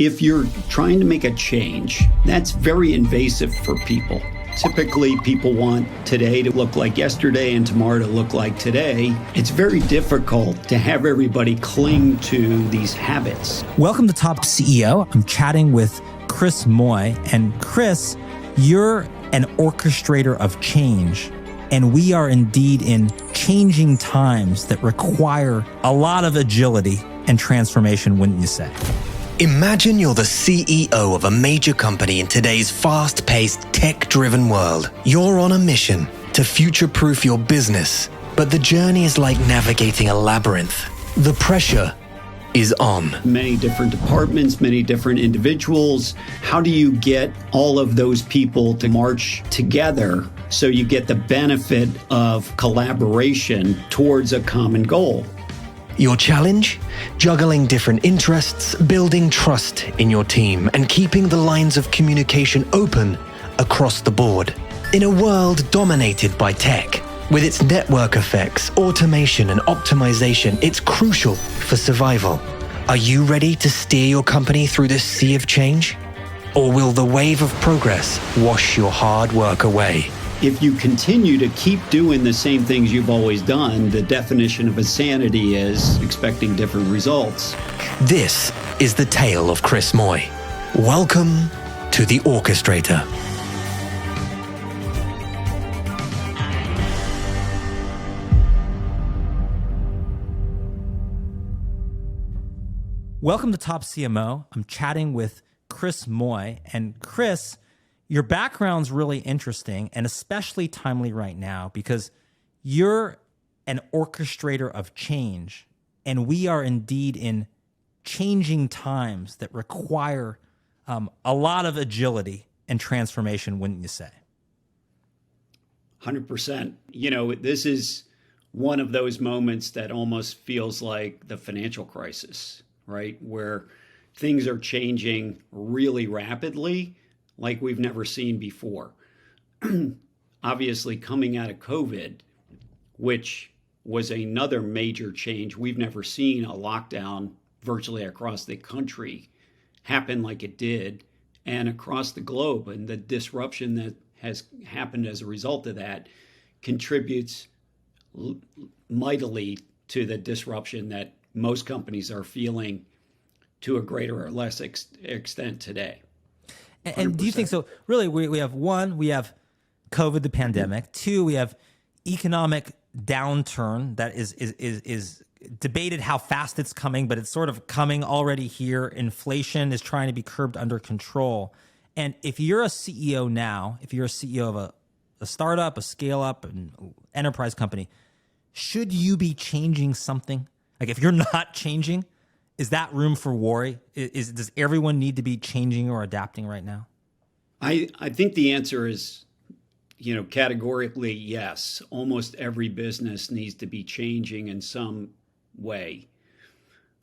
If you're trying to make a change, that's very invasive for people. Typically, people want today to look like yesterday and tomorrow to look like today. It's very difficult to have everybody cling to these habits. Welcome to Top CEO. I'm chatting with Chris Moye. And Chris, you're an orchestrator of change. And we are indeed in changing times that require a lot of agility and transformation, wouldn't you say? Imagine you're the CEO of a major company in today's fast-paced, tech-driven world. You're on a mission to future-proof your business, but the journey is like navigating a labyrinth. The pressure is on. Many different departments, many different individuals. How do you get all of those people to march together so you get the benefit of collaboration towards a common goal? Your challenge? Juggling different interests, building trust in your team, and keeping the lines of communication open across the board. In a world dominated by tech, with its network effects, automation, and optimization, it's crucial for survival. Are you ready to steer your company through this sea of change? Or will the wave of progress wash your hard work away? If you continue to keep doing the same things you've always done, the definition of insanity is expecting different results. This is the tale of Chris Moye. Welcome to the Orchestrator. Welcome to Top CMO. I'm chatting with Chris Moye. And Chris, your background's really interesting and especially timely right now because you're an orchestrator of change, and we are indeed in changing times that require a lot of agility and transformation, wouldn't you say? 100%. You know, this is one of those moments that almost feels like the financial crisis, right? Where things are changing really rapidly, like we've never seen before. Obviously, coming out of COVID, which was another major change, we've never seen a lockdown virtually across the country happen like it did and across the globe. And the disruption that has happened as a result of that contributes mightily to the disruption that most companies are feeling to a greater or less extent today. And do you think so? Really, we have one, we have COVID, the pandemic. Two, we have economic downturn that is debated how fast it's coming, but it's sort of coming already here. Inflation is trying to be curbed under control. And if you're a CEO now, if you're a CEO of a startup, a scale up, an enterprise company, should you be changing something? Like if you're not changing, is that room for worry? Does everyone need to be changing or adapting right now? I think the answer is, categorically yes. Almost every business needs to be changing in some way.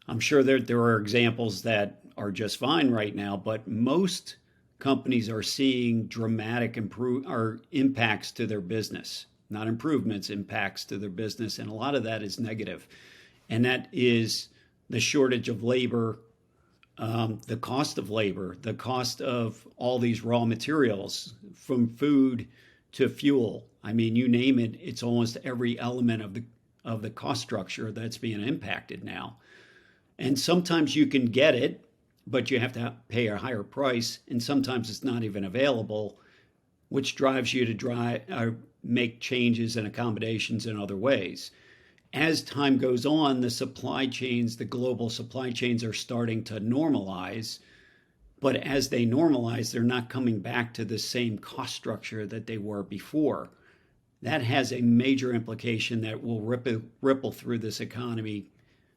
I'm sure there are examples that are just fine right now, but most companies are seeing dramatic impacts to their business, not improvements, impacts to their business. And a lot of that is negative. And that is the shortage of labor, the cost of labor, the cost of all these raw materials, from food to fuel. I mean, you name it, it's almost every element of the cost structure that's being impacted now. And sometimes you can get it, but you have to pay a higher price, and sometimes it's not even available, which drives you to make changes and accommodations in other ways. As time goes on, the global supply chains are starting to normalize. But as they normalize, they're not coming back to the same cost structure that they were before. That has a major implication that will ripple through this economy,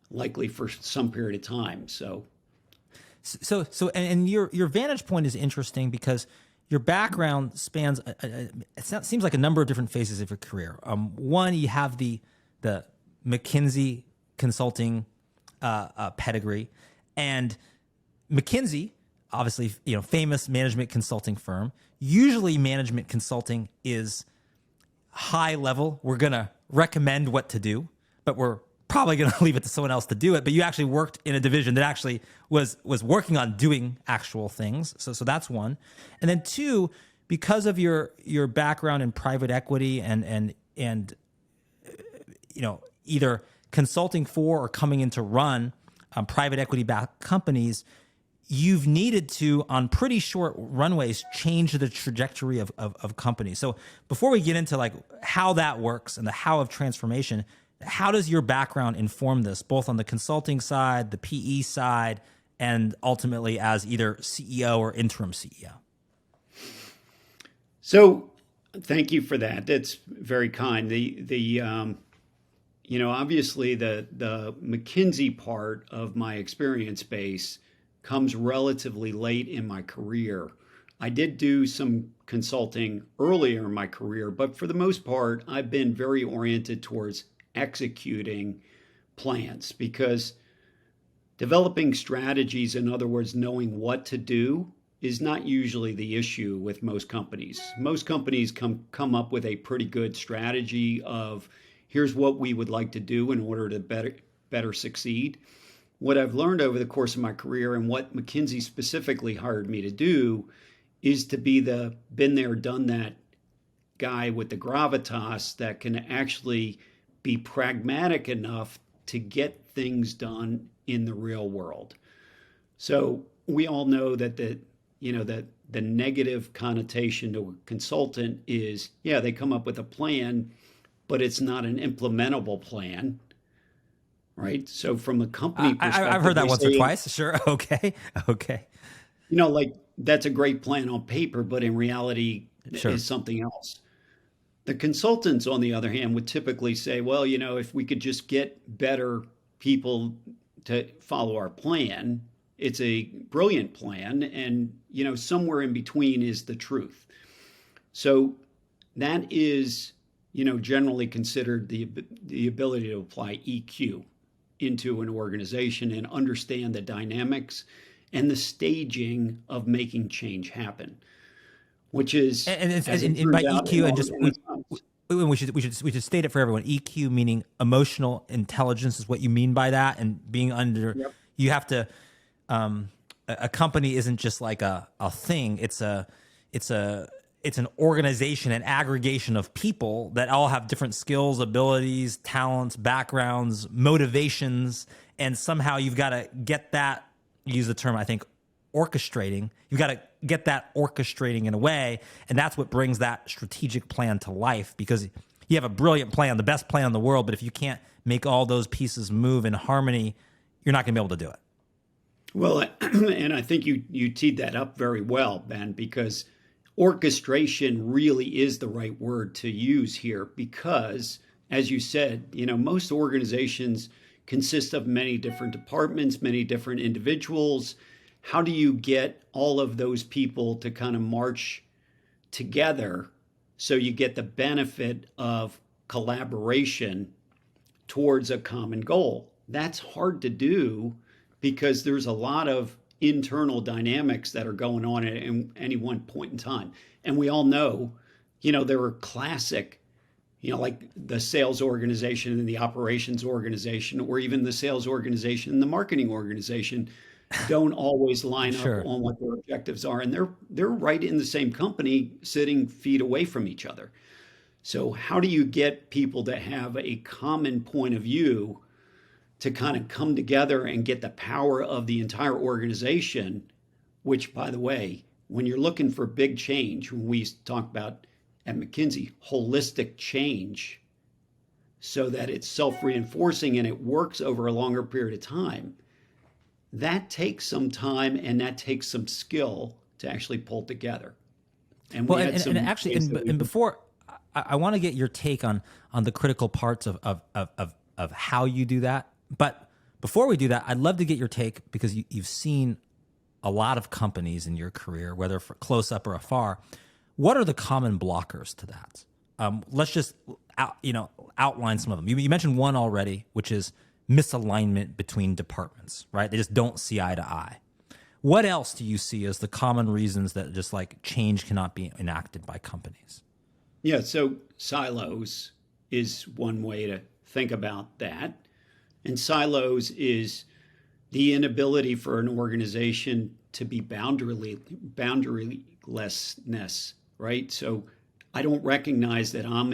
likely for some period of time. So your vantage point is interesting because your background spans, seems like a number of different phases of your career. One, you have the McKinsey consulting pedigree, and McKinsey, obviously, famous management consulting firm. Usually management consulting is high level. We're going to recommend what to do, but we're probably going to leave it to someone else to do it, but you actually worked in a division that actually was working on doing actual things. So that's one. And then two, because of your background in private equity and either consulting for or coming in to run private equity backed companies, you've needed to, on pretty short runways, change the trajectory of companies. So before we get into like how that works and the how of transformation, how does your background inform this, both on the consulting side, the PE side, and ultimately as either CEO or interim CEO? So thank you for that. That's very kind. Obviously the McKinsey part of my experience base comes relatively late in my career. I did do some consulting earlier in my career, but for the most part, I've been very oriented towards executing plans, because developing strategies, in other words, knowing what to do, is not usually the issue with most companies. Most companies come up with a pretty good strategy of here's what we would like to do in order to better succeed. What I've learned over the course of my career, and what McKinsey specifically hired me to do, is to be the been there, done that guy with the gravitas that can actually be pragmatic enough to get things done in the real world. So we all know that the negative connotation to a consultant is, yeah, they come up with a plan, but it's not an implementable plan. Right. So from a company perspective, I've heard that once or twice. Sure. Okay. Like that's a great plan on paper, but in reality is something else. The consultants, on the other hand, would typically say, well, if we could just get better people to follow our plan, it's a brilliant plan. And, somewhere in between is the truth. So that is, generally considered the ability to apply EQ into an organization and understand the dynamics and the staging of making change happen, which is and by EQ, and just we should state it for everyone. EQ meaning emotional intelligence is what you mean by that, and being under. Yep. You have to. A company isn't just like a thing. It's an organization, an aggregation of people that all have different skills, abilities, talents, backgrounds, motivations, and somehow you've got to get that, use the term, I think, orchestrating. You've got to get that orchestrating in a way, and that's what brings that strategic plan to life, because you have a brilliant plan, the best plan in the world, but if you can't make all those pieces move in harmony, you're not going to be able to do it. Well, and I think you teed that up very well, Ben, because orchestration really is the right word to use here, because, as you said, most organizations consist of many different departments, many different individuals. How do you get all of those people to kind of march together so you get the benefit of collaboration towards a common goal? That's hard to do because there's a lot of internal dynamics that are going on at any one point in time. And we all know, there are classic, like the sales organization and the operations organization, or even the sales organization and the marketing organization don't always line up on what their objectives are. And they're right in the same company, sitting feet away from each other. So how do you get people to have a common point of view to kind of come together and get the power of the entire organization, which, by the way, when you're looking for big change, when we talk about at McKinsey, holistic change, so that it's self-reinforcing and it works over a longer period of time, that takes some time and that takes some skill to actually pull together. And before, I want to get your take on the critical parts of how you do that. But before we do that, I'd love to get your take, because you've seen a lot of companies in your career, whether for close up or afar. What are the common blockers to that? Let's just outline some of them. You mentioned one already, which is misalignment between departments, right? They just don't see eye to eye. What else do you see as the common reasons that just like change cannot be enacted by companies? Yeah, so silos is one way to think about that. And silos is the inability for an organization to be boundarylessness, right? So I don't recognize that I'm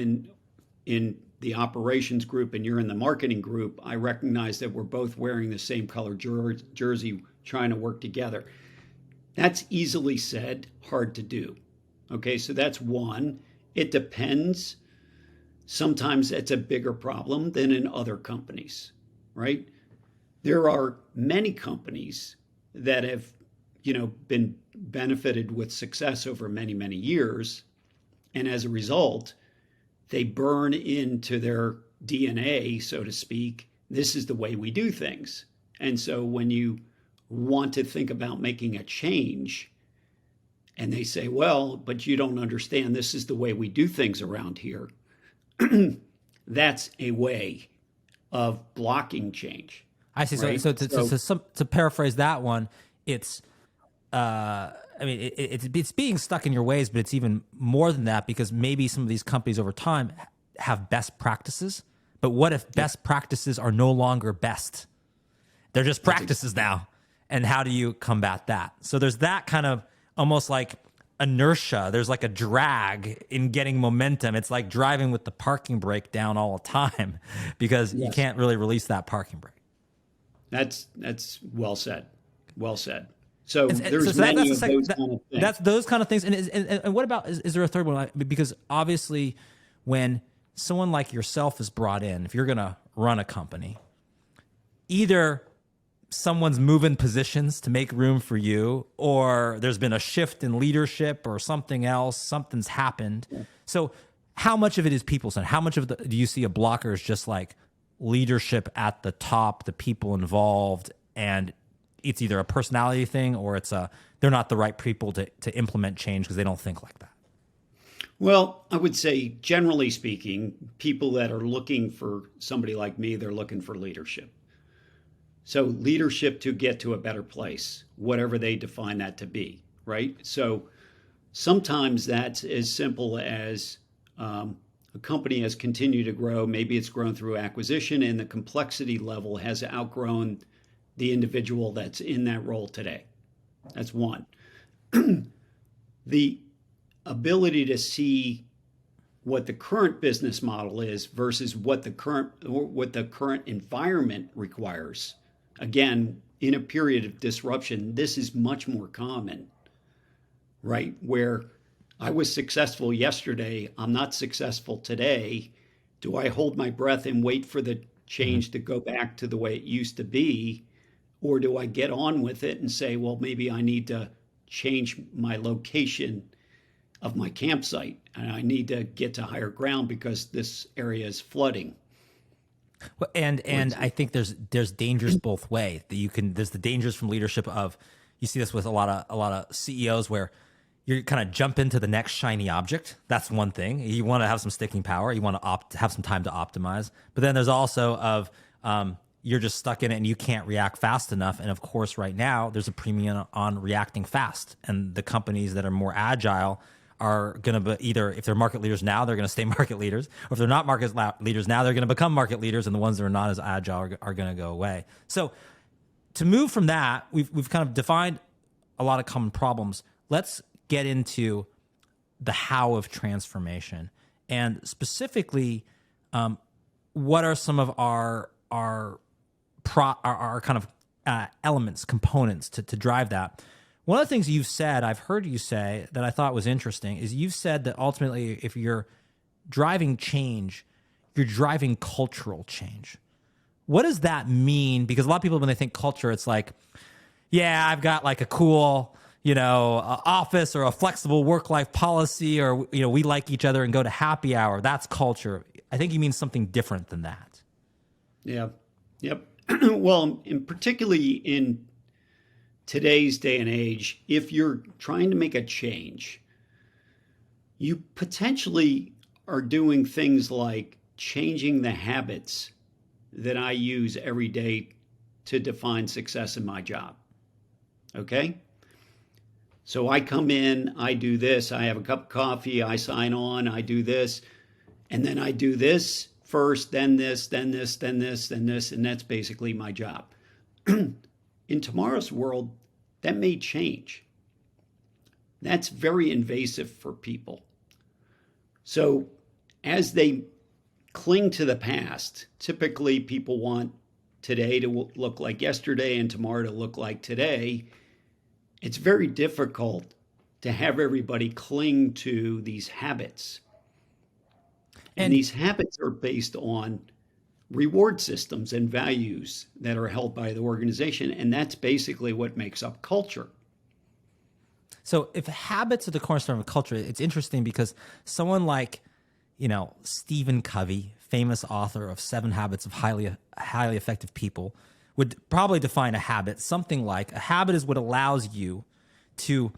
in the operations group and you're in the marketing group. I recognize that we're both wearing the same color jersey, trying to work together. That's easily said, hard to do. Okay, so that's one. It depends. Sometimes it's a bigger problem than in other companies, right? There are many companies that have, been benefited with success over many, many years. And as a result, they burn into their DNA, so to speak. This is the way we do things. And so when you want to think about making a change and they say, well, but you don't understand, this is the way we do things around here. That's a way of blocking change. I see. Right? So to paraphrase that one, it's, it's being stuck in your ways, but it's even more than that, because maybe some of these companies over time have best practices. But what if best practices are no longer best? They're just practices now. And how do you combat that? So there's that kind of almost like inertia. There's like a drag in getting momentum. It's like driving with the parking brake down all the time because you can't really release that parking brake. That's well said. Well said. So there's many of those kind of things. That's those kind of things. And what about, is there a third one? Because obviously when someone like yourself is brought in, if you're going to run a company, either someone's moving positions to make room for you, or there's been a shift in leadership or something else, something's happened. Yeah. So how much of it is people-centered? How much of do you see a blocker as just like leadership at the top, the people involved, and it's either a personality thing or they're not the right people to implement change because they don't think like that? Well, I would say, generally speaking, people that are looking for somebody like me, they're looking for leadership. So leadership to get to a better place, whatever they define that to be, right? So sometimes that's as simple as a company has continued to grow. Maybe it's grown through acquisition and the complexity level has outgrown the individual that's in that role today. That's one. The ability to see what the current business model is versus what the current environment requires. Again, in a period of disruption, this is much more common, right? Where I was successful yesterday, I'm not successful today. Do I hold my breath and wait for the change to go back to the way it used to be? Or do I get on with it and say, well, maybe I need to change my location of my campsite and I need to get to higher ground because this area is flooding? Well, and I think there's dangers both ways. There's the dangers from leadership of, you see this with a lot of CEOs where you kind of jump into the next shiny object. That's one thing. You want to have some sticking power. You want to have some time to optimize. But then there's also of you're just stuck in it and you can't react fast enough. And of course, right now there's a premium on reacting fast. And the companies that are more agile are going to be either, if they're market leaders now, they're going to stay market leaders, or if they're not market leaders now, they're going to become market leaders, and the ones that are not as agile are going to go away. So to move from that, we've kind of defined a lot of common problems. Let's get into the how of transformation, and specifically, what are some of our kind of elements, components to drive that. One of the things you've said, I've heard you say, that I thought was interesting, is you've said that ultimately if you're driving change, you're driving cultural change. What does that mean? Because a lot of people, when they think culture, it's like, yeah, I've got like a cool, office or a flexible work-life policy, or, we like each other and go to happy hour. That's culture. I think you mean something different than that. Yeah. Yep. Well, particularly in today's day and age, if you're trying to make a change, you potentially are doing things like changing the habits that I use every day to define success in my job. Okay? So I come in, I do this, I have a cup of coffee, I sign on, I do this, and then I do this first, then this, then this, then this, then this, and that's basically my job. In tomorrow's world, that may change. That's very invasive for people. So as they cling to the past, typically people want today to look like yesterday and tomorrow to look like today. It's very difficult to have everybody cling to these habits. And these habits are based on reward systems and values that are held by the organization. And that's basically what makes up culture. So if habits are the cornerstone of culture, it's interesting because someone like, Stephen Covey, famous author of 7 Habits of Highly Effective People, would probably define a habit something like a habit is what allows you to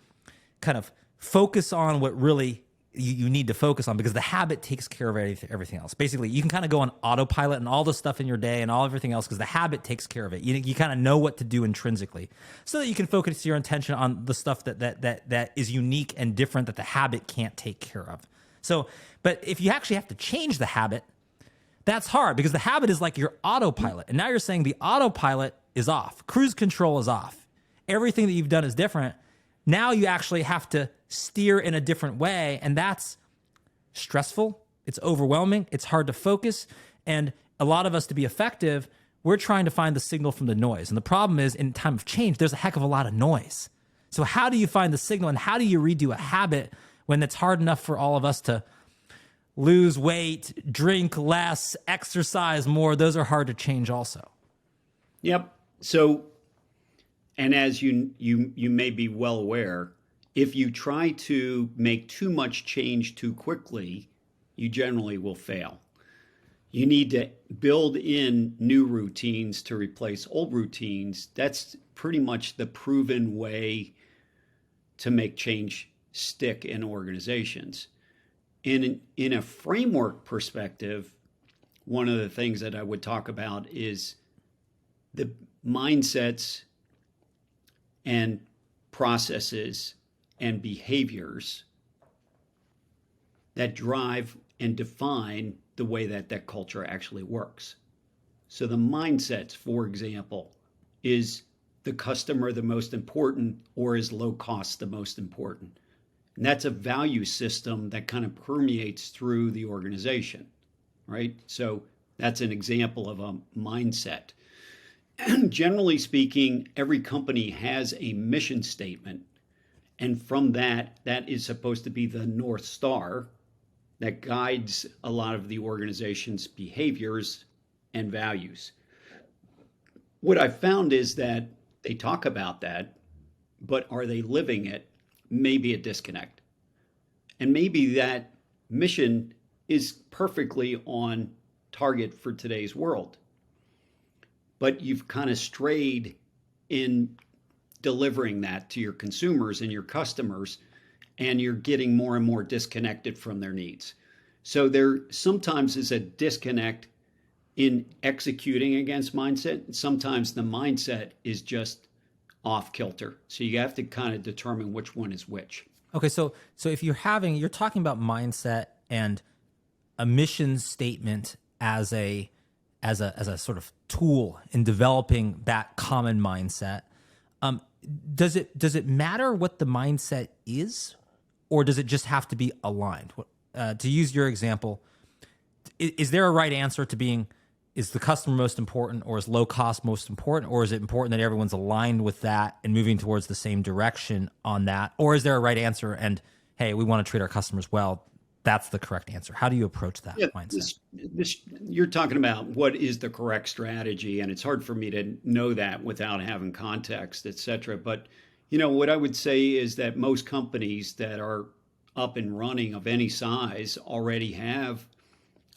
kind of focus on what really you need to focus on, because the habit takes care of everything else. Basically, you can kind of go on autopilot and all the stuff in your day and all everything else because the habit takes care of it. You kind of know what to do intrinsically, so that you can focus your attention on the stuff that is unique and different that the habit can't take care of. So, but if you actually have to change the habit, that's hard because the habit is like your autopilot. And now you're saying the autopilot is off. Cruise control is off. Everything that you've done is different. Now you actually have to steer in a different way. And that's stressful. It's overwhelming. It's hard to focus. And a lot of us, to be effective, we're trying to find the signal from the noise. And the problem is, in time of change, there's a heck of a lot of noise. So how do you find the signal and how do you redo a habit when it's hard enough for all of us to lose weight, drink less, exercise more? Those are hard to change also. Yep. So, and as you may be well aware, if you try to make too much change too quickly, you generally will fail. You need to build in new routines to replace old routines. That's pretty much the proven way to make change stick in organizations. In a framework perspective, one of the things that I would talk about is the mindsets and processes and behaviors that drive and define the way that culture actually works. So the mindsets, for example, is the customer the most important, or is low cost the most important? And that's a value system that kind of permeates through the organization, right? So that's an example of a mindset. And generally speaking, every company has a mission statement. And from that is supposed to be the North Star that guides a lot of the organization's behaviors and values. What I've found is that they talk about that, but are they living it? Maybe a disconnect. And maybe that mission is perfectly on target for today's world. But you've kind of strayed in delivering that to your consumers and your customers, and you're getting more and more disconnected from their needs. So there sometimes is a disconnect in executing against mindset. Sometimes the mindset is just off kilter. So you have to kind of determine which one is which. Okay, so if you're talking about mindset and a mission statement as a sort of tool in developing that common mindset, does it matter what the mindset is, or does it just have to be aligned? To use your example, is there a right answer to being, is the customer most important, or is low cost most important, or is it important that everyone's aligned with that and moving towards the same direction on that? Or is there a right answer and, hey, we want to treat our customers well, that's the correct answer? How do you approach that mindset? You're talking about what is the correct strategy, and it's hard for me to know that without having context, et cetera. But, what I would say is that most companies that are up and running of any size already have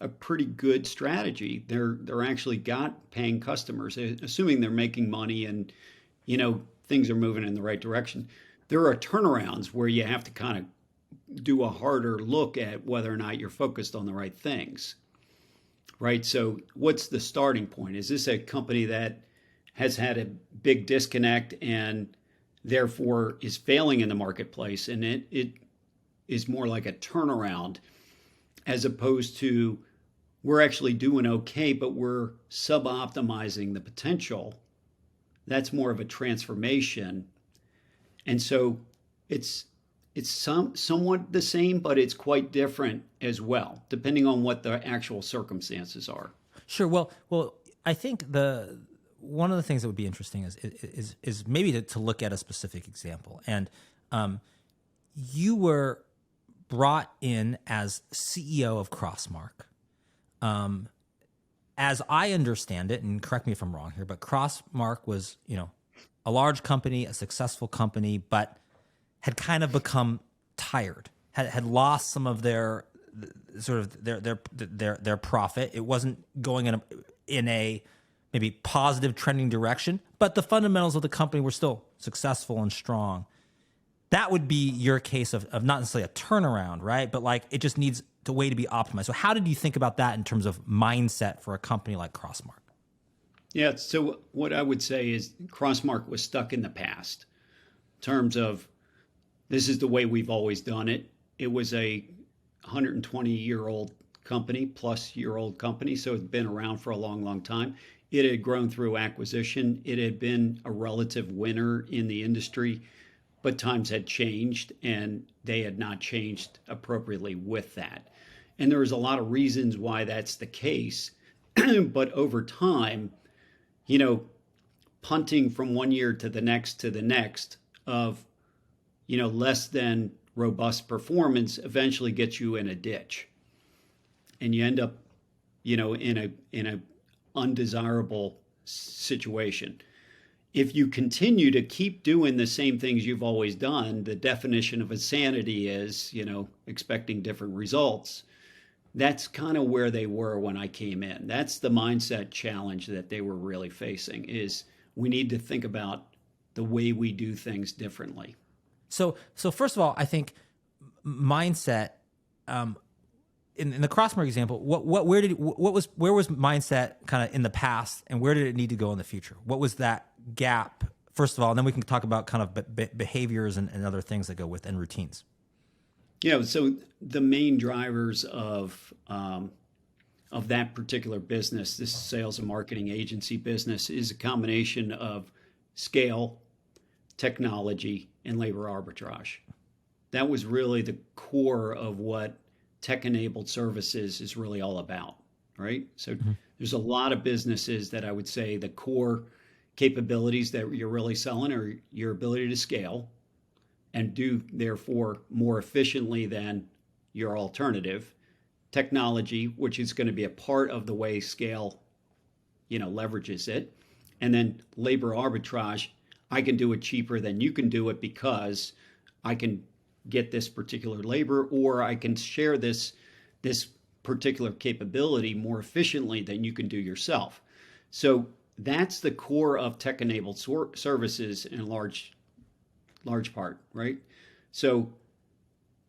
a pretty good strategy. They're actually got paying customers, assuming they're making money and, things are moving in the right direction. There are turnarounds where you have to kind of do a harder look at whether or not you're focused on the right things, right? So what's the starting point? Is this a company that has had a big disconnect and therefore is failing in the marketplace, and it is more like a turnaround as opposed to we're actually doing okay, but we're sub-optimizing the potential. That's more of a transformation. And so it's somewhat the same, but it's quite different as well, depending on what the actual circumstances are. Sure. Well, I think one of the things that would be interesting is maybe to look at a specific example. And you were brought in as CEO of Crossmark. As I understand it, and correct me if I'm wrong here, but Crossmark was, a large company, a successful company, but had kind of become tired, had lost some of their sort of their profit. It wasn't going in a maybe positive trending direction, but the fundamentals of the company were still successful and strong. That would be your case of not necessarily a turnaround, right? But like it just needs a way to be optimized. So how did you think about that in terms of mindset for a company like Crossmark? Yeah, so what I would say is Crossmark was stuck in the past in terms of this is the way we've always done it. It was a 120-year-old company, plus-year-old company, so it's been around for a long, long time. It had grown through acquisition. It had been a relative winner in the industry, but times had changed, and they had not changed appropriately with that. And there was a lot of reasons why that's the case, but over time, punting from one year to the next of, less than robust performance eventually gets you in a ditch. And you end up, in a undesirable situation. If you continue to keep doing the same things you've always done, the definition of insanity is, expecting different results. That's kind of where they were when I came in. That's the mindset challenge that they were really facing is we need to think about the way we do things differently. So first of all, I think mindset, in the Crossmark example, where was mindset kind of in the past, and where did it need to go in the future? What was that gap, first of all, and then we can talk about kind of behaviors and other things that go with and routines. Yeah, so the main drivers of that particular business, this sales and marketing agency business, is a combination of scale, technology, and labor arbitrage. That was really the core of what tech-enabled services is really all about, right? So there's a lot of businesses that I would say the core capabilities that you're really selling are your ability to scale and do therefore more efficiently than your alternative. Technology, which is going to be a part of the way scale, leverages it. And then labor arbitrage, I can do it cheaper than you can do it because I can get this particular labor, or I can share this particular capability more efficiently than you can do yourself. So that's the core of tech-enabled services in large part, right? So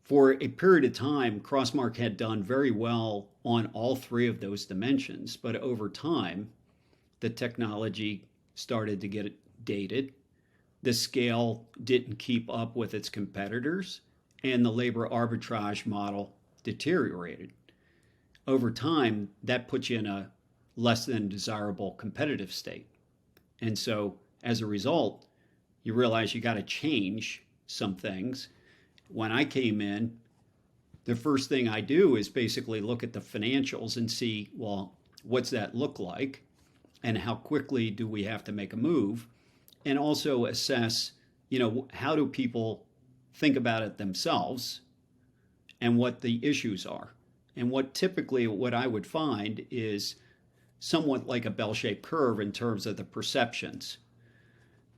for a period of time, Crossmark had done very well on all three of those dimensions, but over time, the technology started to get dated. The scale didn't keep up with its competitors, and the labor arbitrage model deteriorated. Over time, that puts you in a less than desirable competitive state. And so as a result, you realize you got to change some things. When I came in, the first thing I do is basically look at the financials and see, well, what's that look like? And how quickly do we have to make a move? And also assess, how do people think about it themselves and what the issues are. And what I would find is somewhat like a bell-shaped curve in terms of the perceptions.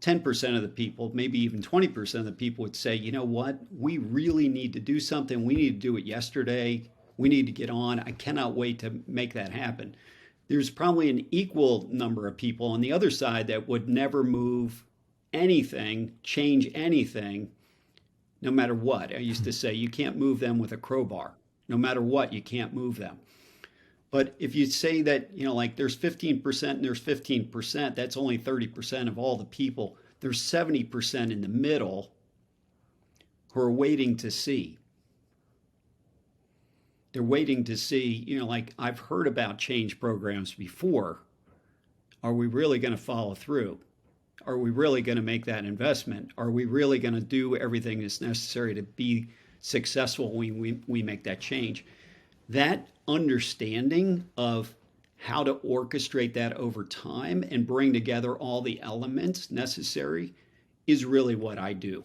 10% of the people, maybe even 20% of the people would say, you know what, we really need to do something. We need to do it yesterday. We need to get on. I cannot wait to make that happen. There's probably an equal number of people on the other side that would never move anything, change anything, no matter what. I used to say you can't move them with a crowbar. No matter what, you can't move them. But if you say that, there's 15% and there's 15%, that's only 30% of all the people. There's 70% in the middle who are waiting to see. they're waiting to see, like I've heard about change programs before. Are we really going to follow through? Are we really going to make that investment? Are we really going to do everything that's necessary to be successful when we make that change? That understanding of how to orchestrate that over time and bring together all the elements necessary is really what I do.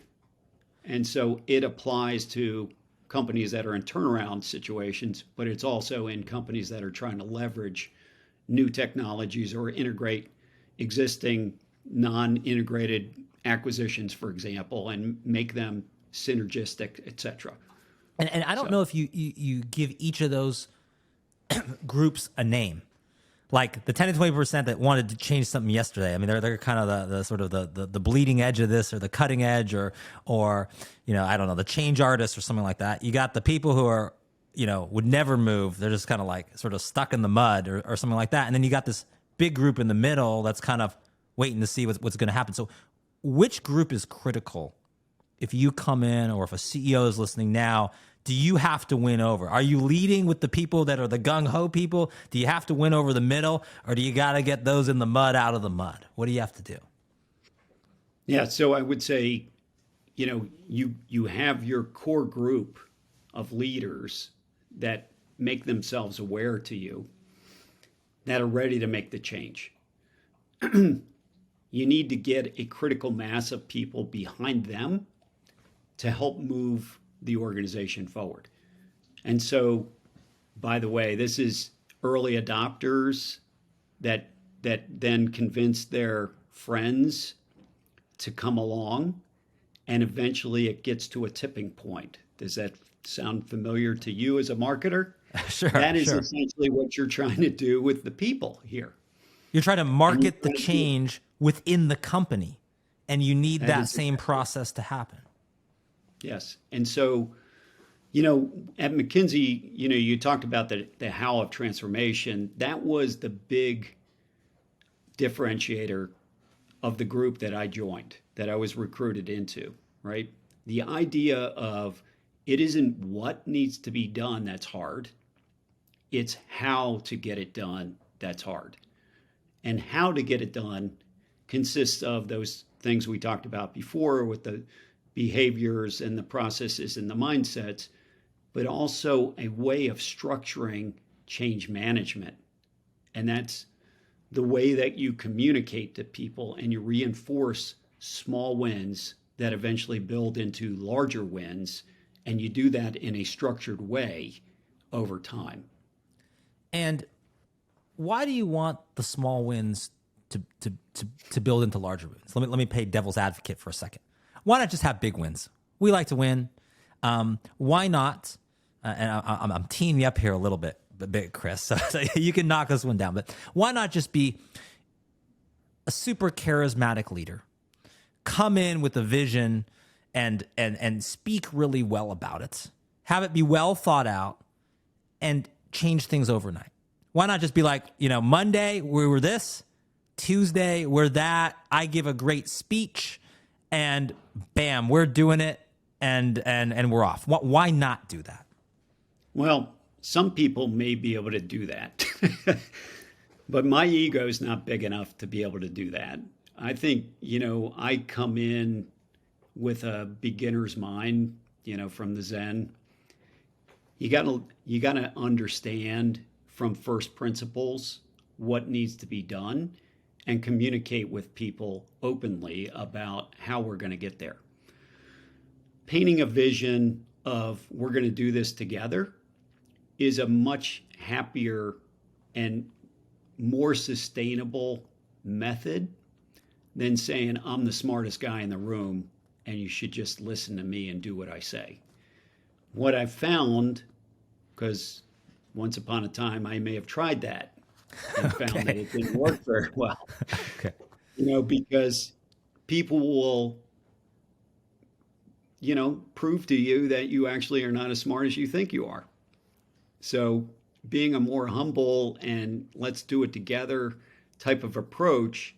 And so it applies to companies that are in turnaround situations, but it's also in companies that are trying to leverage new technologies or integrate existing non-integrated acquisitions, for example, and make them synergistic, et cetera. And I don't know if you give each of those groups a name. Like the 10 to 20% that wanted to change something yesterday. I mean, they're kind of the sort of the bleeding edge of this, or the cutting edge, or I don't know, the change artists or something like that. You got the people who are, would never move. They're just kind of like sort of stuck in the mud or something like that. And then you got this big group in the middle that's kind of waiting to see what's going to happen. So which group is critical if you come in, or if a CEO is listening now? Do you have to win over? Are you leading with the people that are the gung-ho people? Do you have to win over the middle, or do you got to get those in the mud out of the mud? What do you have to do? Yeah, so I would say, you have your core group of leaders that make themselves aware to you, that are ready to make the change. You need to get a critical mass of people behind them to help move the organization forward. And so, by the way, this is early adopters that then convince their friends to come along, and eventually it gets to a tipping point. Does that sound familiar to you as a marketer? Sure. That is essentially what you're trying to do with the people here. You're trying to market the change within the company, and you need that same process to happen. Yes. And so, at McKinsey, you talked about the how of transformation. That was the big differentiator of the group that I joined, that I was recruited into, right? The idea of it isn't what needs to be done that's hard. It's how to get it done that's hard. And how to get it done consists of those things we talked about before with the behaviors and the processes and the mindsets, but also a way of structuring change management. And that's the way that you communicate to people and you reinforce small wins that eventually build into larger wins. And you do that in a structured way over time. And why do you want the small wins to build into larger wins? Let me play devil's advocate for a second. Why not just have big wins? We like to win. Why not? And I'm teeing you up here a little bit, Chris, so you can knock this one down. But why not just be a super charismatic leader, come in with a vision, and speak really well about it, have it be well thought out, and change things overnight? Why not just be like, Monday we were this, Tuesday we're that. I give a great speech. And bam, we're doing it, and we're off. Why not do that? Well, some people may be able to do that, but my ego is not big enough to be able to do that. I think, I come in with a beginner's mind, from the Zen. You gotta understand from first principles what needs to be done, and communicate with people openly about how we're going to get there. Painting a vision of we're going to do this together is a much happier and more sustainable method than saying I'm the smartest guy in the room and you should just listen to me and do what I say. What I've found, because once upon a time I may have tried that, and found that it didn't work very well. Okay. Because people will, prove to you that you actually are not as smart as you think you are. So being a more humble and let's do it together type of approach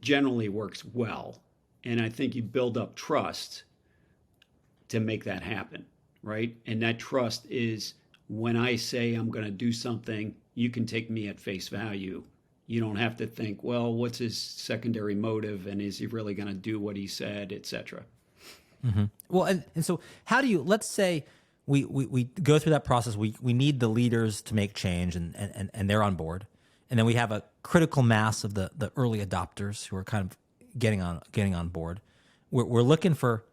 generally works well. And I think you build up trust to make that happen, right? And that trust is when I say I'm going to do something, you can take me at face value. You don't have to think, well, what's his secondary motive, and is he really going to do what he said, etc. Mm-hmm. Well, and so how do you, let's say we go through that process, we need the leaders to make change, and they're on board. And then we have a critical mass of the early adopters who are kind of getting on board. We're looking for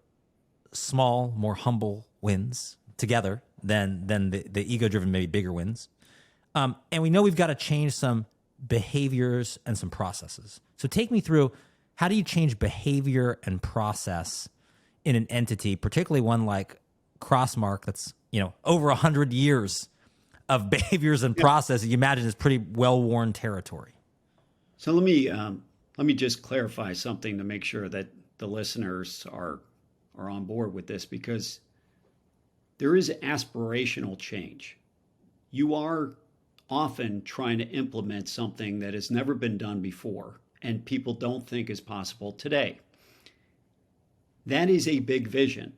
small, more humble wins together than the ego-driven, maybe bigger wins. And we know we've got to change some behaviors and some processes. So take me through, how do you change behavior and process in an entity, particularly one like Crossmark that's, over 100 years of behaviors and processes? You imagine is pretty well-worn territory. So let me just clarify something to make sure that the listeners are on board with this, because there is aspirational change. You are often trying to implement something that has never been done before and people don't think is possible today. That is a big vision,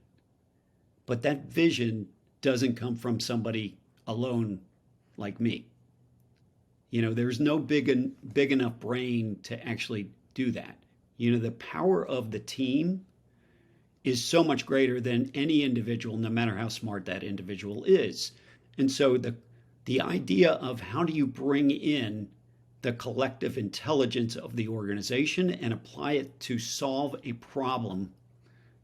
but that vision doesn't come from somebody alone like me. There's no big enough brain to actually do that. The power of the team is so much greater than any individual, no matter how smart that individual is. And so the idea of how do you bring in the collective intelligence of the organization and apply it to solve a problem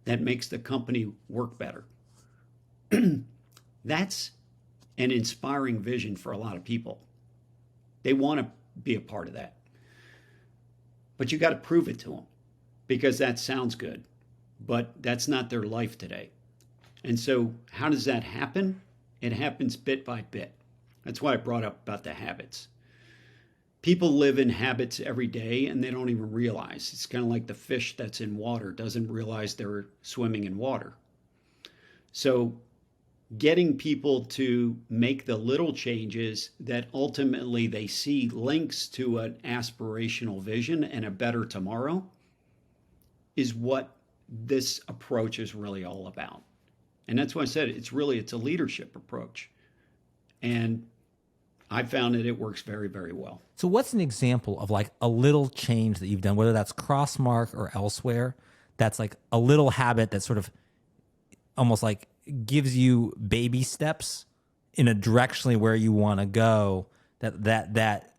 that makes the company work better. That's an inspiring vision for a lot of people. They want to be a part of that. But you got to prove it to them, because that sounds good, but that's not their life today. And so how does that happen? It happens bit by bit. That's why I brought up about the habits. People live in habits every day and they don't even realize. It's kind of like the fish that's in water doesn't realize they're swimming in water. So getting people to make the little changes that ultimately they see links to an aspirational vision and a better tomorrow is what this approach is really all about. And that's why I said it's a leadership approach. And I found that it works very, very well. So what's an example of like a little change that you've done, whether that's Crossmark or elsewhere, that's like a little habit that sort of almost like gives you baby steps in a directionally where you want to go, that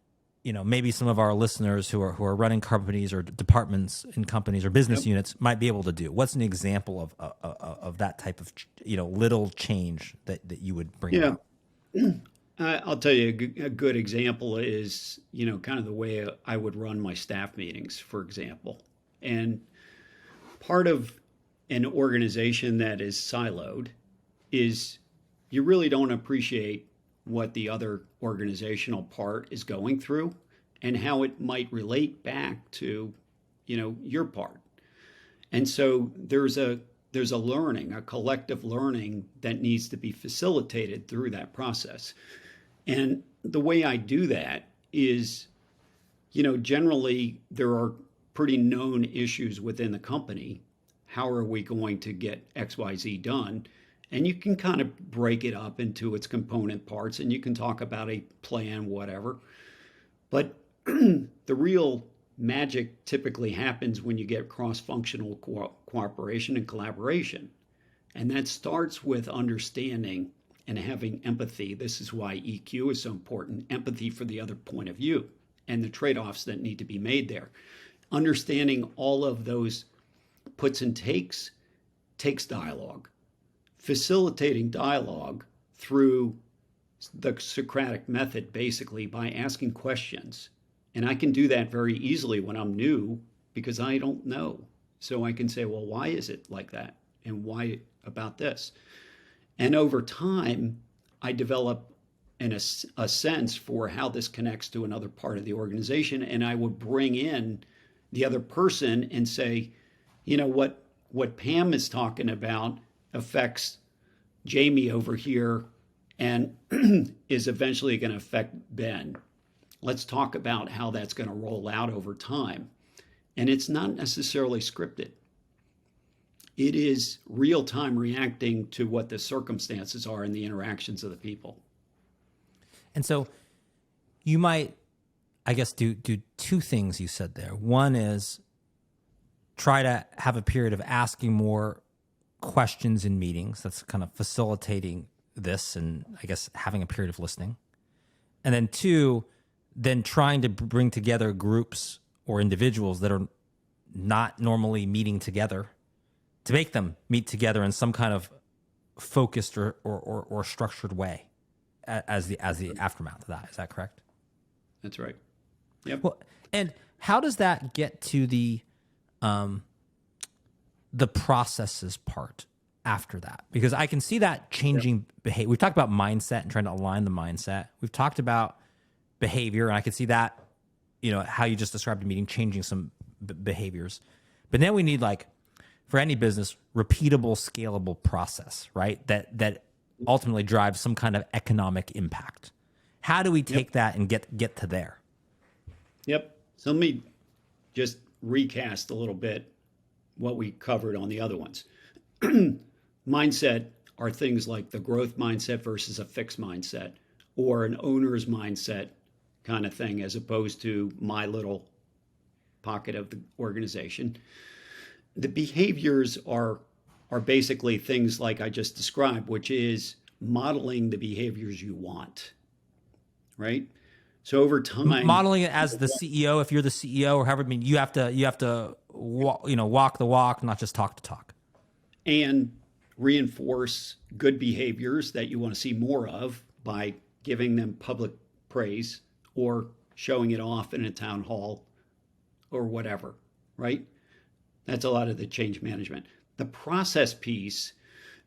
maybe some of our listeners who are running companies or departments in companies or business units might be able to do? What's an example of that type of little change that you would bring about? I'll tell you a good example is, kind of the way I would run my staff meetings, for example. And part of an organization that is siloed is you really don't appreciate what the other organizational part is going through and how it might relate back to, your part. And so there's a learning, a collective learning that needs to be facilitated through that process. And the way I do that is, generally there are pretty known issues within the company. How are we going to get XYZ done? And you can kind of break it up into its component parts and you can talk about a plan, whatever. But the real magic typically happens when you get cross-functional cooperation and collaboration. And that starts with understanding and having empathy. This is why EQ is so important, empathy for the other point of view and the trade-offs that need to be made there. Understanding all of those puts and takes dialogue. Facilitating dialogue through the Socratic method, basically by asking questions. And I can do that very easily when I'm new because I don't know. So I can say, well, why is it like that? And why about this? And over time, I develop a sense for how this connects to another part of the organization. And I would bring in the other person and say, what Pam is talking about affects Jamie over here and is eventually going to affect Ben. Let's talk about how that's going to roll out over time. And it's not necessarily scripted. It is real time reacting to what the circumstances are and the interactions of the people. And so you might, I guess, do two things you said there. One is try to have a period of asking more questions in meetings. That's kind of facilitating this, and I guess having a period of listening. And then two, then trying to bring together groups or individuals that are not normally meeting together to make them meet together in some kind of focused or structured way as the aftermath of that. Is that correct? That's right. Yep. Well, and how does that get to the processes part after that? Because I can see that changing behavior. We've talked about mindset and trying to align the mindset. We've talked about behavior, and I can see that, how you just described a meeting, changing some behaviors. But then we need, like, for any business, repeatable, scalable process, right? That ultimately drives some kind of economic impact. How do we take that and get to there? Yep. So let me just recast a little bit what we covered on the other ones. Mindset are things like the growth mindset versus a fixed mindset, or an owner's mindset kind of thing, as opposed to my little pocket of the organization. The behaviors are basically things like I just described, which is modeling the behaviors you want, right? So over time, modeling it as the CEO, if you're the CEO or however, you have to walk the walk, not just talk the talk, and reinforce good behaviors that you want to see more of by giving them public praise or showing it off in a town hall or whatever, right? That's a lot of the change management. The process piece,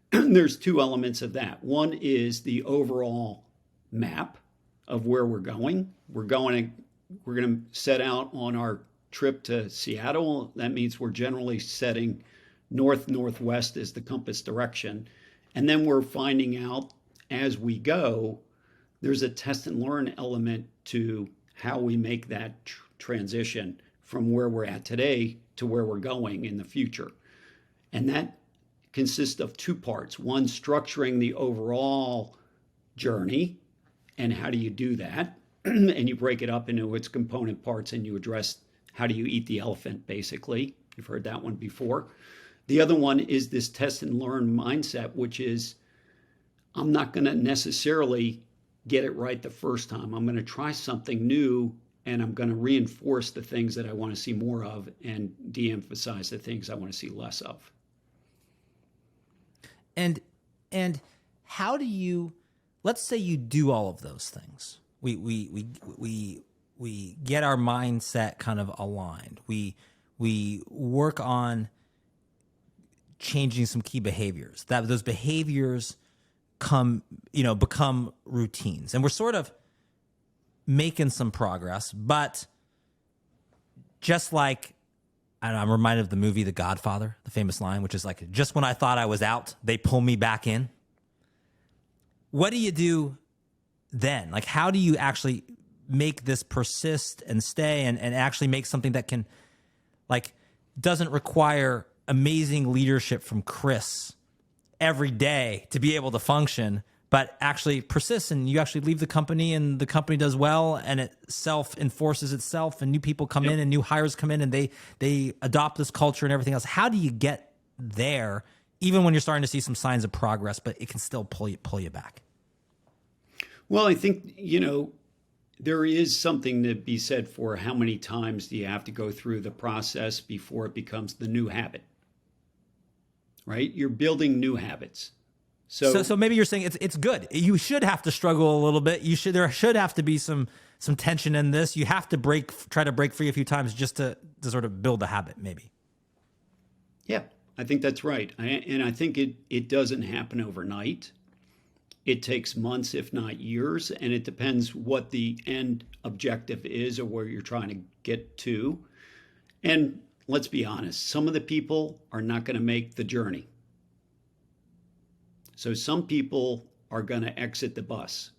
there's two elements of that. One is the overall map of where we're going. We're going to set out on our trip to Seattle. That means we're generally setting north-northwest as the compass direction. And then we're finding out as we go, there's a test and learn element to how we make that transition from where we're at today to where we're going in the future. And that consists of two parts. One, structuring the overall journey, and how do you do that? And you break it up into its component parts, and you address how do you eat the elephant, basically. You've heard that one before. The other one is this test and learn mindset, which is I'm not going to necessarily get it right the first time. I'm going to try something new, and I'm going to reinforce the things that I want to see more of and de-emphasize the things I want to see less of. And how do you, let's say you do all of those things. We get our mindset kind of aligned. We work on changing some key behaviors. That those behaviors become routines. And we're sort of making some progress, but just like, I don't know, I'm reminded of the movie The Godfather, the famous line, which is like, just when I thought I was out, they pull me back in. What do you do then? Like, how do you actually make this persist and stay and actually make something that can, like, doesn't require amazing leadership from Chris every day to be able to function, but actually persists, and you actually leave the company and the company does well and it self-enforces itself and new people come in and new hires come in and they adopt this culture and everything else. How do you get there even when you're starting to see some signs of progress, but it can still pull you back? Well, I think, there is something to be said for how many times do you have to go through the process before it becomes the new habit, right? You're building new habits. So maybe you're saying it's good. You should have to struggle a little bit. There should have to be some tension in this. You have to try to break free a few times just to sort of build a habit, maybe. Yeah, I think that's right. And I think it doesn't happen overnight. It takes months, if not years, and it depends what the end objective is or where you're trying to get to. And let's be honest, some of the people are not going to make the journey. So some people are going to exit the bus.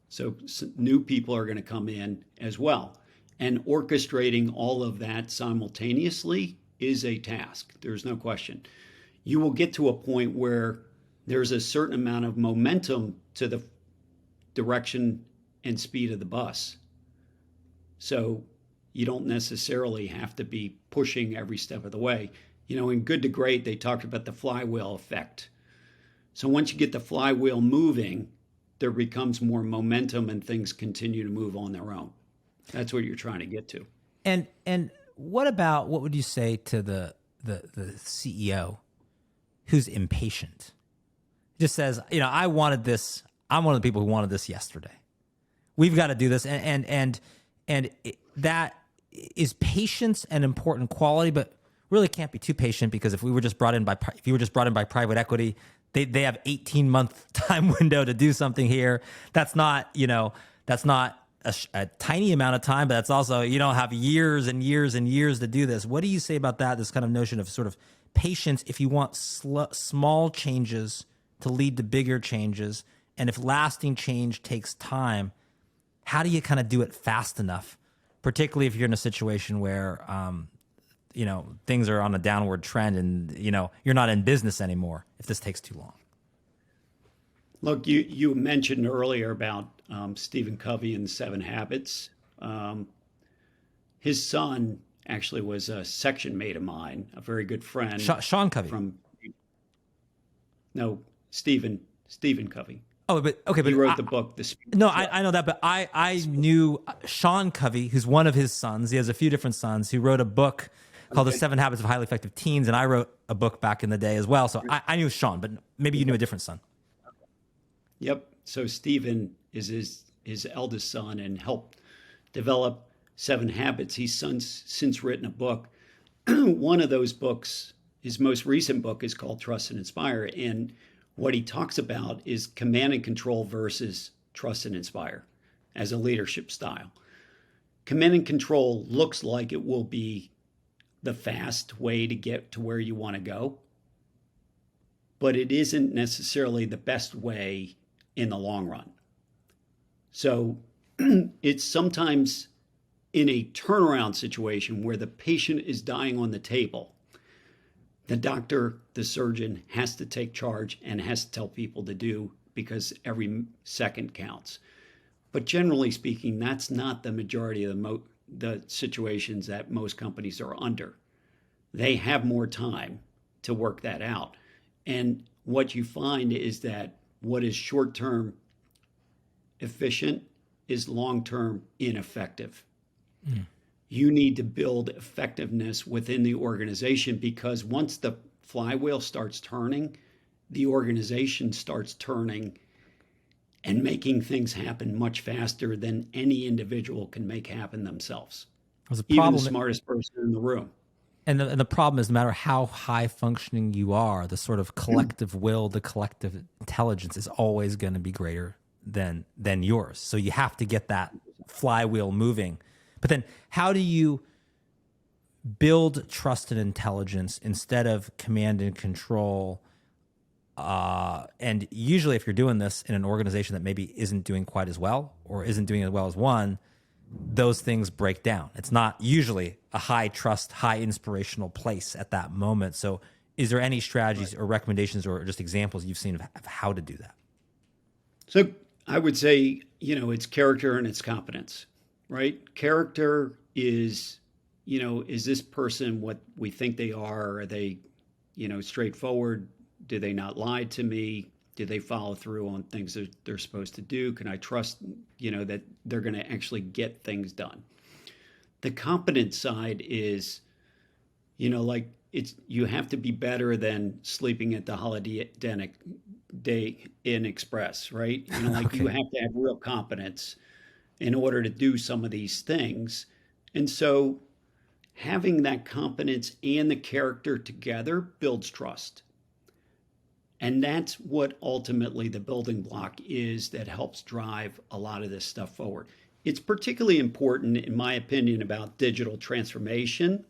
So new people are going to come in as well. And orchestrating all of that simultaneously is a task. There's no question. You will get to a point where there's a certain amount of momentum to direction and speed of the bus. So you don't necessarily have to be pushing every step of the way. In Good to Great, they talked about the flywheel effect. So once you get the flywheel moving, there becomes more momentum and things continue to move on their own. That's what you're trying to get to. And what would you say to the CEO who's impatient? Just says, I wanted this. I'm one of the people who wanted this yesterday. We've got to do this. And that is patience an important quality, but really can't be too patient, because if you were just brought in by private equity, they have 18-month time window to do something here. That's not a tiny amount of time, but that's also, you don't have years and years and years to do this. What do you say about that? This kind of notion of sort of patience if you want small changes to lead to bigger changes. And if lasting change takes time, how do you kind of do it fast enough? Particularly if you're in a situation where, things are on a downward trend and, you're not in business anymore if this takes too long. Look, you mentioned earlier about Stephen Covey and the 7 Habits. His son actually was a section mate of mine, a very good friend. Sean Covey. Stephen Covey. Oh, but okay, but he wrote the book. I know that, but I knew Sean Covey, who's one of his sons. He has a few different sons, who wrote a book called The 7 Habits of Highly Effective Teens, and I wrote a book back in the day as well. So I knew Sean, but maybe you knew a different son. Yep. So Stephen is his eldest son and helped develop 7 Habits. He's since written a book. One of those books, his most recent book, is called Trust and Inspire. And what he talks about is command and control versus trust and inspire as a leadership style. Command and control looks like it will be the fast way to get to where you want to go, but it isn't necessarily the best way in the long run. So it's sometimes in a turnaround situation where the patient is dying on the table, the doctor, the surgeon has to take charge and has to tell people to do, because every second counts. But generally speaking, that's not the majority of the situations that most companies are under. They have more time to work that out. And what you find is that what is short-term efficient is long-term ineffective. You need to build effectiveness within the organization, because once the flywheel starts turning, the organization starts turning and making things happen much faster than any individual can make happen themselves. Even the smartest person in the room. And the problem is, no matter how high functioning you are, the sort of collective will, the collective intelligence is always going to be greater than yours. So you have to get that flywheel moving. But then how do you build trust and intelligence instead of command and control? And usually if you're doing this in an organization that maybe isn't doing quite as well, or isn't doing as well as one, those things break down. It's not usually a high trust, high inspirational place at that moment. So is there any strategies or recommendations or just examples you've seen of how to do that? So I would say, it's character and it's competence, right? Character is, is this person what we think they are? Are they, straightforward? Do they not lie to me? Do they follow through on things that they're supposed to do? Can I trust, that they're going to actually get things done? The competent side is, you have to be better than sleeping at the Holiday Inn Express, right? Okay. You have to have real competence in order to do some of these things. And so having that competence and the character together builds trust. And that's what ultimately the building block is that helps drive a lot of this stuff forward. It's particularly important, in my opinion, about digital transformation,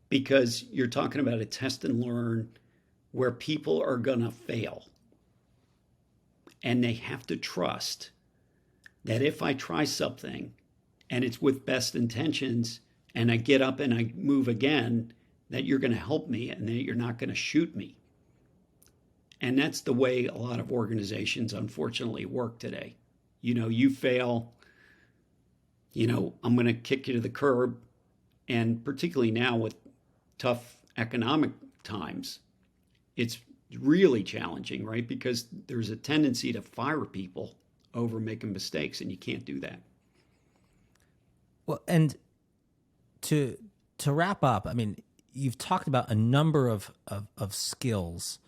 because you're talking about a test and learn where people are going to fail. And they have to trust that if I try something and it's with best intentions and I get up and I move again, that you're going to help me and that you're not going to shoot me. And that's the way a lot of organizations, unfortunately, work today. You fail, I'm going to kick you to the curb. And particularly now with tough economic times, it's really challenging, right? Because there's a tendency to fire people over making mistakes, and you can't do that. Well, and to wrap up, I mean, you've talked about a number of skills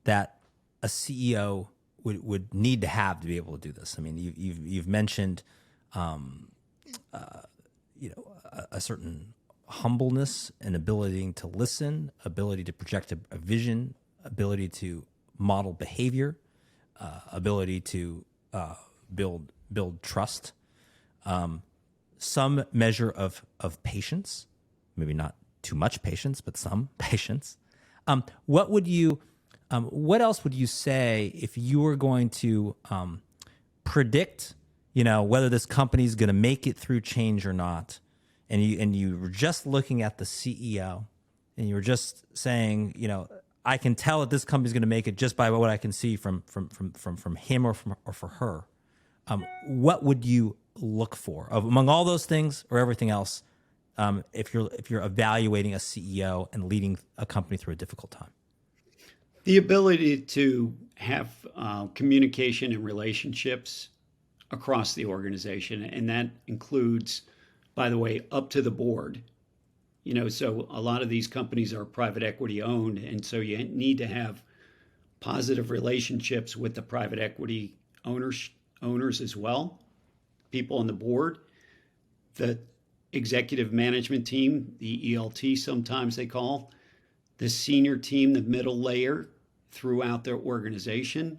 that a CEO would need to have to be able to do this. I mean, you've mentioned, a certain humbleness and ability to listen, ability to project a vision, ability to model behavior, ability to build trust, some measure of patience, maybe not too much patience, but some patience. What else would you say if you were going to predict, whether this company is going to make it through change or not, and you were just looking at the CEO, and you were just saying, I can tell that this company is going to make it just by what I can see from him or for her. What would you look for among all those things or everything else? If you're evaluating a CEO and leading a company through a difficult time? The ability to have communication and relationships across the organization, and that includes, by the way, up to the board. So a lot of these companies are private equity owned, and so you need to have positive relationships with the private equity owners as well, people on the board, the executive management team, the ELT sometimes they call, the senior team, the middle layer throughout their organization.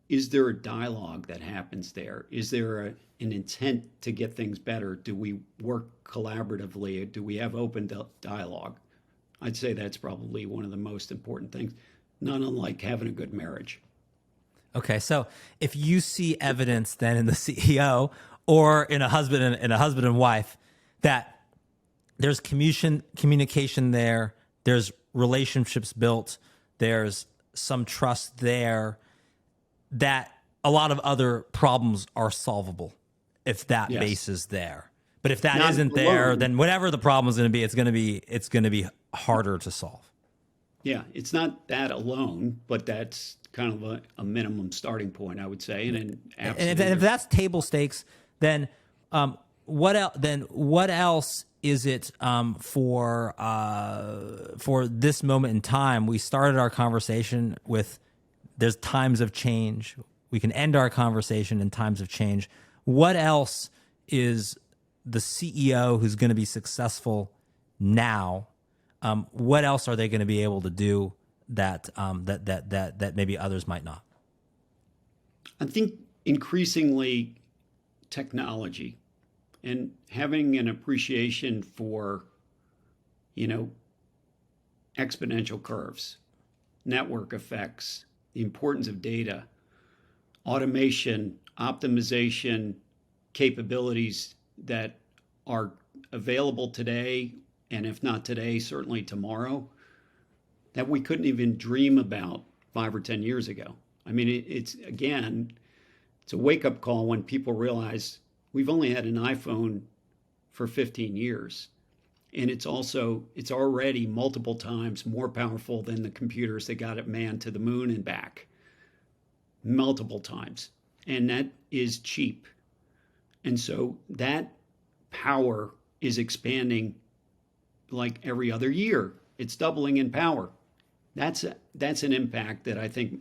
Is there a dialogue that happens there? Is there an intent to get things better? Do we work collaboratively? Do we have open dialogue? I'd say that's probably one of the most important things, not unlike having a good marriage. Okay, so if you see evidence then in the CEO or in a husband and wife that there's communication there, there's relationships built, there's some trust there, that a lot of other problems are solvable if that base is there. But if that isn't there, then whatever the problem is going to be, it's going to be harder to solve. Yeah, it's not that alone, but that's kind of a minimum starting point, I would say. And if that's table stakes, then what else? Then what else is it for this moment in time? We started our conversation with there's times of change. We can end our conversation in times of change. What else is the CEO who's going to be successful now? What else are they going to be able to do that maybe others might not? I think increasingly technology and having an appreciation for, exponential curves, network effects, the importance of data, automation, optimization capabilities that are available today, and if not today, certainly tomorrow, that we couldn't even dream about 5 or 10 years ago. I mean, it's a wake-up call when people realize we've only had an iPhone for 15 years. And it's already multiple times more powerful than the computers that got it manned to the moon and back. Multiple times. And that is cheap. And so that power is expanding like every other year. It's doubling in power. That's an impact that I think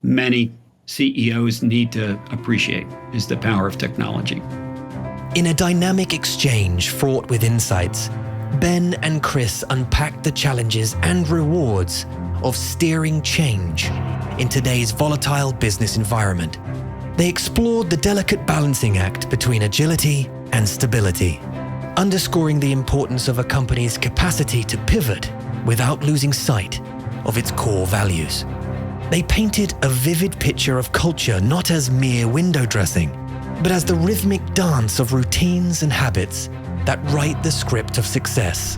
many CEOs need to appreciate, is the power of technology. In a dynamic exchange fraught with insights, Ben and Chris unpacked the challenges and rewards of steering change in today's volatile business environment. They explored the delicate balancing act between agility and stability, underscoring the importance of a company's capacity to pivot without losing sight of its core values. They painted a vivid picture of culture not as mere window dressing, but as the rhythmic dance of routines and habits that write the script of success.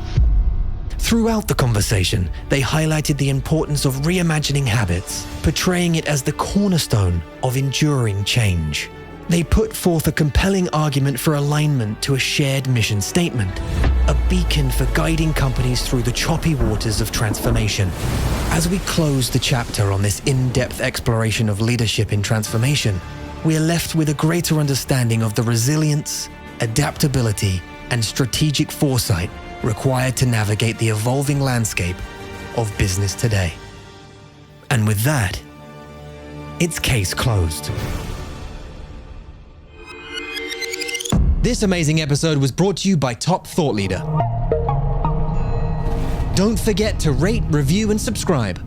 Throughout the conversation, they highlighted the importance of reimagining habits, portraying it as the cornerstone of enduring change. They put forth a compelling argument for alignment to a shared mission statement, a beacon for guiding companies through the choppy waters of transformation. As we close the chapter on this in-depth exploration of leadership in transformation, we are left with a greater understanding of the resilience, adaptability, and strategic foresight required to navigate the evolving landscape of business today. And with that, it's case closed. This amazing episode was brought to you by Top Thought Leader. Don't forget to rate, review, and subscribe.